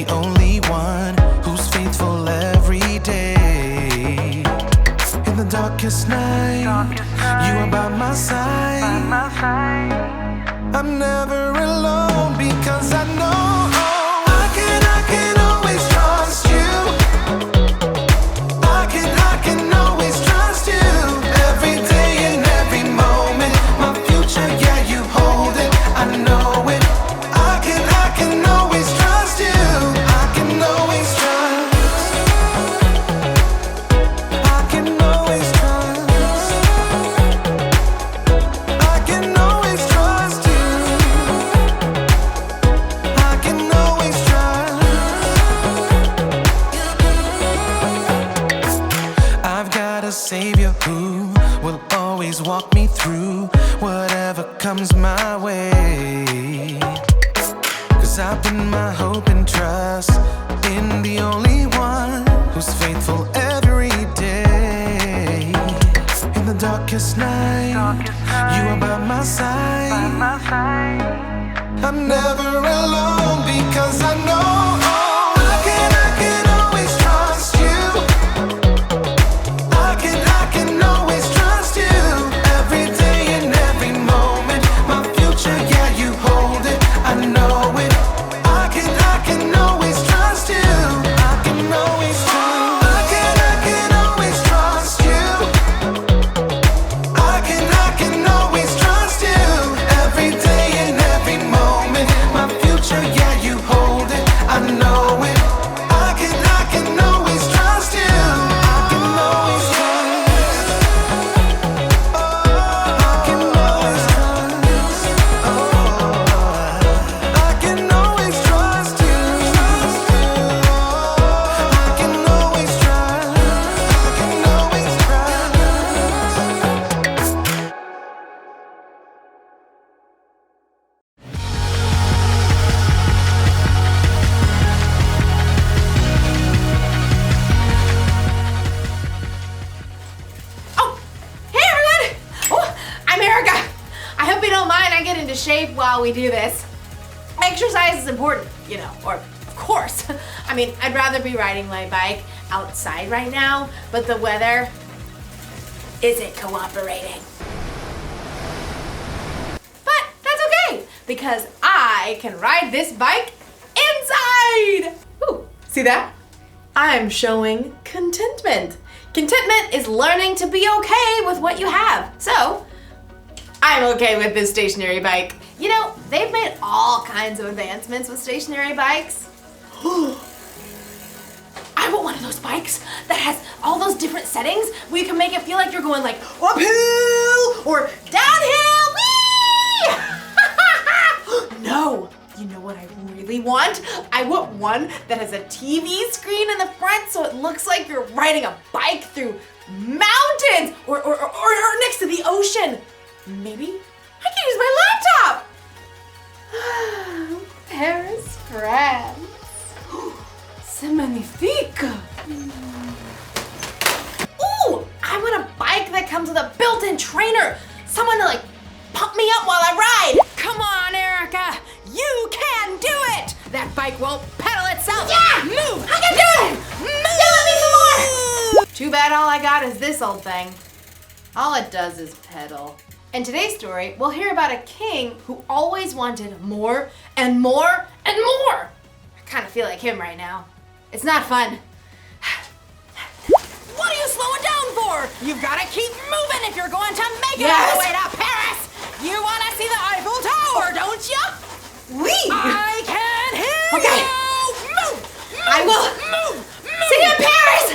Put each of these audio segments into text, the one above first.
the only one who's faithful every day. In the darkest night, you are by my side. I'm never alone because I know I can always trust you. I can always trust you. Every day and every moment, my future, yeah, you hold it. I know it. I can always trust you. I can always trust. I can always trust. I can always trust you. I can always trust. I've got a savior who will always walk me through whatever comes my way. 'Cause I put my hope and trust in the only one who's faithful every day. In the darkest night, you are by my side. I'm never alone because I know I can always trust you. I can always trust you. Every day and every moment, my future, yeah, you hold it. I know it. I can always trust you. I can always trust. I can always trust you. I can always trust you. Every day and every moment, my future, yeah, you hold it. I know it. I can always trust you. I can always trust. I can always trust. I can always trust you. I can always trust. I can always trust. Oh, hey everyone! Oh, I'm Erica. I hope you don't mind I get into shape while we do this. Exercise is important, you know, or of course. I mean, I'd rather be riding my bike outside right now, but the weather isn't cooperating. But that's okay, because I can ride this bike inside! Ooh, see that? I'm showing contentment. Contentment is learning to be okay with what you have. So, I'm okay with this stationary bike. You know, they've made all kinds of advancements with stationary bikes. I want one of those bikes that has all those different settings where you can make it feel like you're going like uphill or downhill. Whee! No, you know what I really want? I want one that has a TV screen in the front so it looks like you're riding a bike through mountains or next to the ocean. Maybe I can use my laptop. Paris, France. C'est magnifique. Ooh, I want a bike that comes with a built-in trainer. Someone to like pump me up while I ride. Come on, Erica. You can do it. That bike won't pedal itself. Yeah, move. I can do it. Move. Yell at me some more. Too bad all I got is this old thing. All it does is pedal. In today's story, we'll hear about a king who always wanted more and more and more. I kind of feel like him right now. It's not fun. What are you slowing down for? You've got to keep moving if you're going to make it all the way to Paris. You want to see the Eiffel Tower, don't you? Oui. I can hear you. Move. I will. Move. See you in Paris.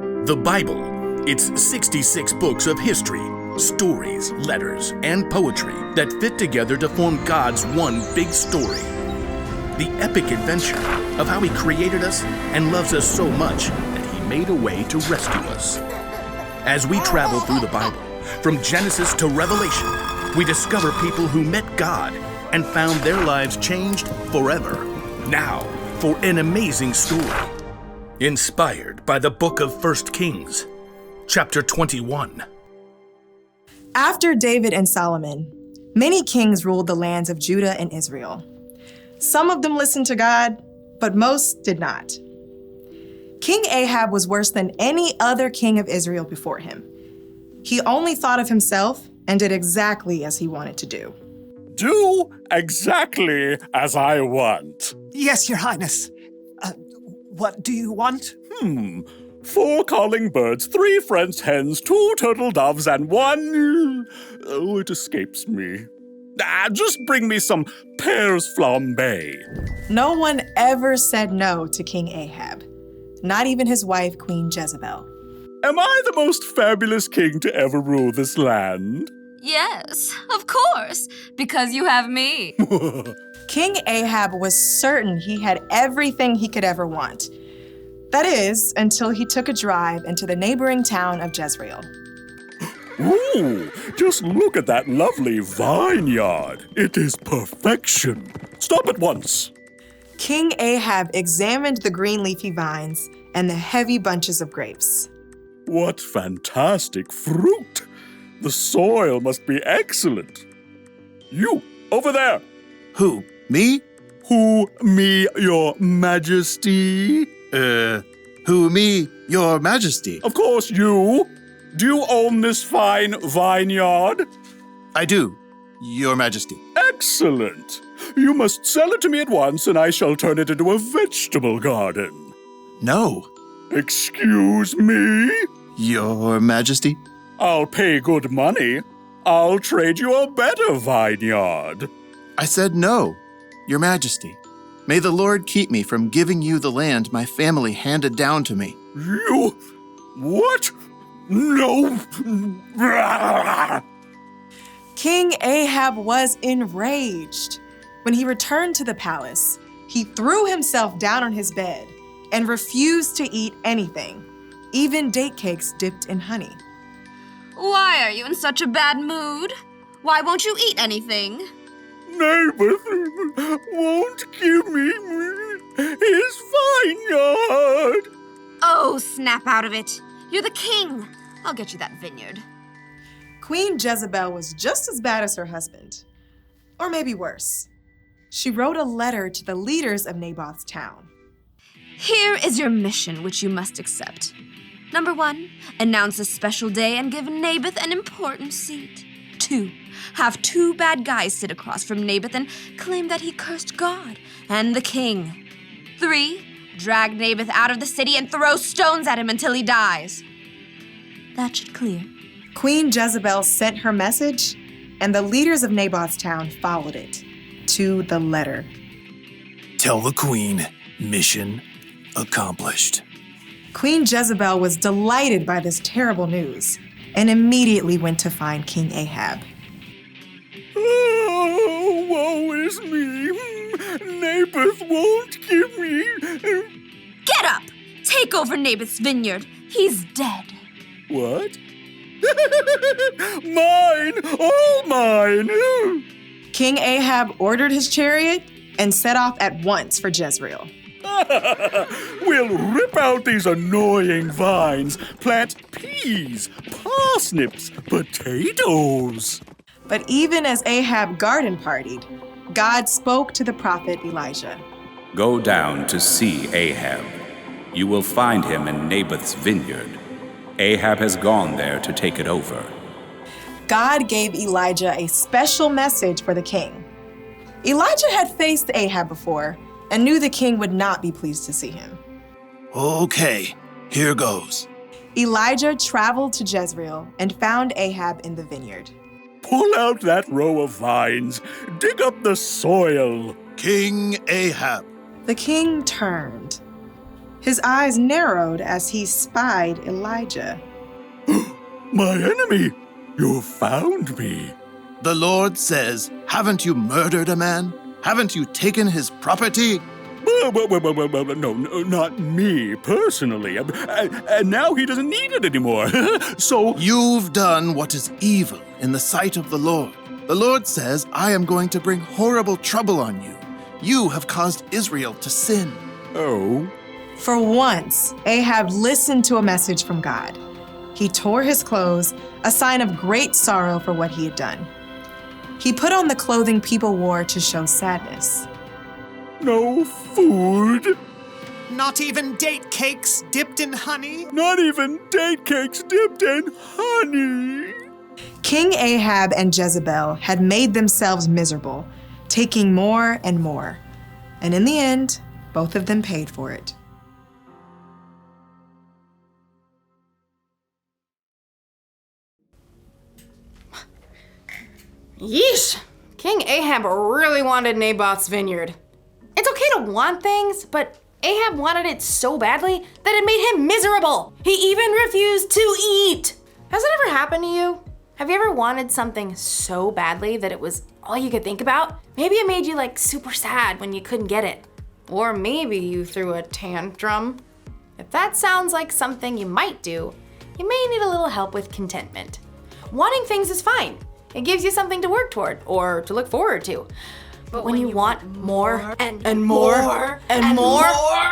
Move. The Bible. It's 66 books of history, stories, letters, and poetry that fit together to form God's one big story. The epic adventure of how He created us and loves us so much that He made a way to rescue us. As we travel through the Bible, from Genesis to Revelation, we discover people who met God and found their lives changed forever. Now, for an amazing story. Inspired by the book of 1 Kings, chapter 21. After David and Solomon, Many kings ruled the lands of Judah and Israel. Some of them listened to God, but most did not. King Ahab was worse than any other king of Israel before him. He only thought of himself and did exactly as he wanted to do. Do exactly as I want. Yes, Your Highness. What do you want? 4 calling birds, 3 French hens, 2 turtle doves, and 1... Oh, it escapes me. Just bring me some pears flambé. No one ever said no to King Ahab, not even his wife, Queen Jezebel. Am I the most fabulous king to ever rule this land? Yes, of course, because you have me. King Ahab was certain he had everything he could ever want. That is, until he took a drive into the neighboring town of Jezreel. Ooh, just look at that lovely vineyard. It is perfection. Stop at once. King Ahab examined the green leafy vines and the heavy bunches of grapes. What fantastic fruit. The soil must be excellent. You, over there. Who? Me? Who, me, your majesty? Who, me? Your Majesty? Of course, you. Do you own this fine vineyard? I do, Your Majesty. Excellent. You must sell it to me at once, and I shall turn it into a vegetable garden. No, Excuse me? Your Majesty. I'll pay good money. I'll trade you a better vineyard. I said no, Your Majesty. May the Lord keep me from giving you the land my family handed down to me. You... What? No. King Ahab was enraged. When he returned to the palace, he threw himself down on his bed and refused to eat anything, even date cakes dipped in honey. Why are you in such a bad mood? Why won't you eat anything? Naboth won't give me his vineyard. Oh, snap out of it. You're the king. I'll get you that vineyard. Queen Jezebel was just as bad as her husband, or maybe worse. She wrote a letter to the leaders of Naboth's town. Here is your mission, which you must accept. Number 1, announce a special day and give Naboth an important seat. 2, have 2 bad guys sit across from Naboth and claim that he cursed God and the king. 3, drag Naboth out of the city and throw stones at him until he dies. That should clear. Queen Jezebel sent her message, and the leaders of Naboth's town followed it, to the letter. Tell the queen, mission accomplished. Queen Jezebel was delighted by this terrible news and immediately went to find King Ahab. Oh, woe is me. Naboth won't give me... Get up! Take over Naboth's vineyard. He's dead. What? Mine! All mine! King Ahab ordered his chariot and set off at once for Jezreel. We'll rip out these annoying vines, plant peas, parsnips, potatoes. But even as Ahab garden partied, God spoke to the prophet Elijah. Go down to see Ahab. You will find him in Naboth's vineyard. Ahab has gone there to take it over. God gave Elijah a special message for the king. Elijah had faced Ahab before and knew the king would not be pleased to see him. Okay, here goes. Elijah traveled to Jezreel and found Ahab in the vineyard. Pull out that row of vines. Dig up the soil. King Ahab. The king turned. His eyes narrowed as he spied Elijah. My enemy, you found me. The Lord says, haven't you murdered a man? Haven't you taken his property? No, not me personally. And now he doesn't need it anymore. So You've done what is evil in the sight of the Lord. The Lord says, I am going to bring horrible trouble on you. You have caused Israel to sin. Oh. For once, Ahab listened to a message from God. He tore his clothes, a sign of great sorrow for what he had done. He put on the clothing people wore to show sadness. No food. Not even date cakes dipped in honey? Not even date cakes dipped in honey. King Ahab and Jezebel had made themselves miserable, taking more and more. And in the end, both of them paid for it. Yeesh! King Ahab really wanted Naboth's vineyard. It's okay to want things, but Ahab wanted it so badly that it made him miserable. He even refused to eat. Has it ever happened to you? Have you ever wanted something so badly that it was all you could think about? Maybe it made you like super sad when you couldn't get it. Or maybe you threw a tantrum. If that sounds like something you might do, you may need a little help with contentment. Wanting things is fine. It gives you something to work toward or to look forward to. But when you want more and more and more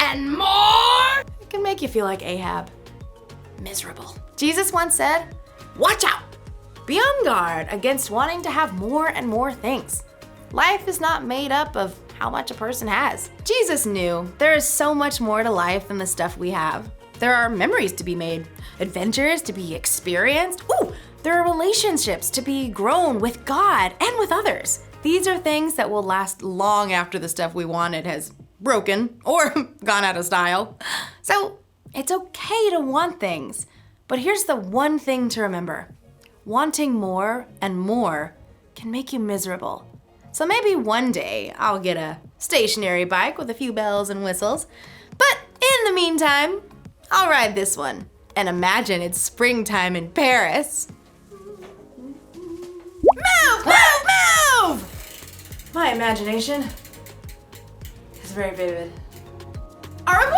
and more, it can make you feel like Ahab. Miserable. Jesus once said, "Watch out! Be on guard against wanting to have more and more things. Life is not made up of how much a person has." Jesus knew there is so much more to life than the stuff we have. There are memories to be made, adventures to be experienced. Ooh, there are relationships to be grown with God and with others. These are things that will last long after the stuff we wanted has broken or gone out of style. So it's okay to want things, but here's the one thing to remember. Wanting more and more can make you miserable. So maybe one day I'll get a stationary bike with a few bells and whistles. But in the meantime, I'll ride this one and imagine it's springtime in Paris. Move, move, move! My imagination is very vivid. All right,